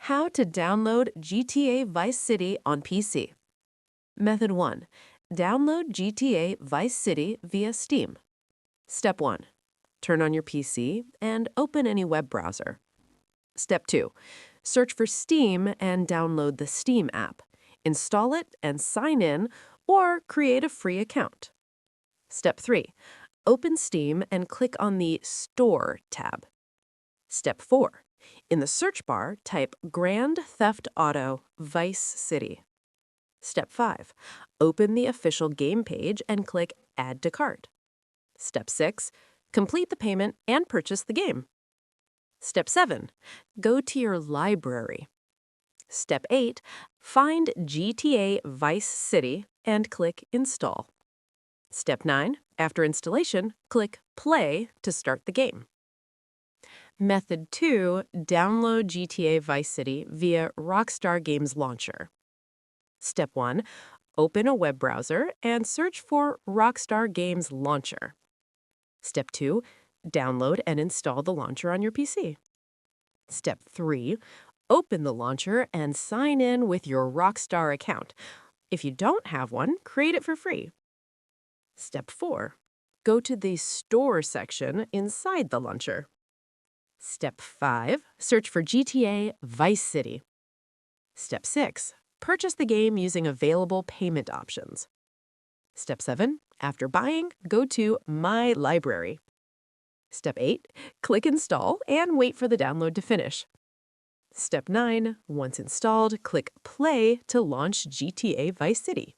How to download GTA Vice City on PC. Method 1. Download GTA Vice City via Steam. Step 1. Turn on your PC and open any web browser. Step 2. Search for Steam and download the Steam app. Install it and sign in or create a free account. Step 3. Open Steam and click on the Store tab. Step 4. In the search bar, type Grand Theft Auto Vice City. Step 5. Open the official game page and click Add to Cart. Step 6. Complete the payment and purchase the game. Step 7. Go to your library. Step 8. Find GTA Vice City and click Install. Step 9. After installation, click Play to start the game. Method 2. Download GTA Vice City via Rockstar Games Launcher. Step 1. Open a web browser and search for Rockstar Games Launcher. Step 2. Download and install the launcher on your PC. Step 3. Open the launcher and sign in with your Rockstar account. If you don't have one, create it for free. Step 4. Go to the Store section inside the launcher. Step 5. Search for GTA Vice City. Step 6. Purchase the game using available payment options. Step 7. After buying, go to My Library. Step 8. Click Install and wait for the download to finish. Step 9. Once installed, click Play to launch GTA Vice City.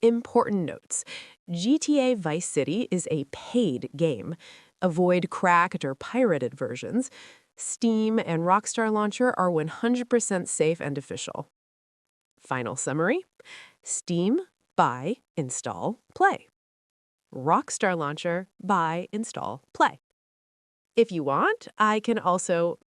Important notes. GTA Vice City is a paid game. Avoid cracked or pirated versions. Steam and Rockstar Launcher are 100% safe and official. Final summary. Steam, buy, install, play. Rockstar Launcher, buy, install, play. If you want, I can also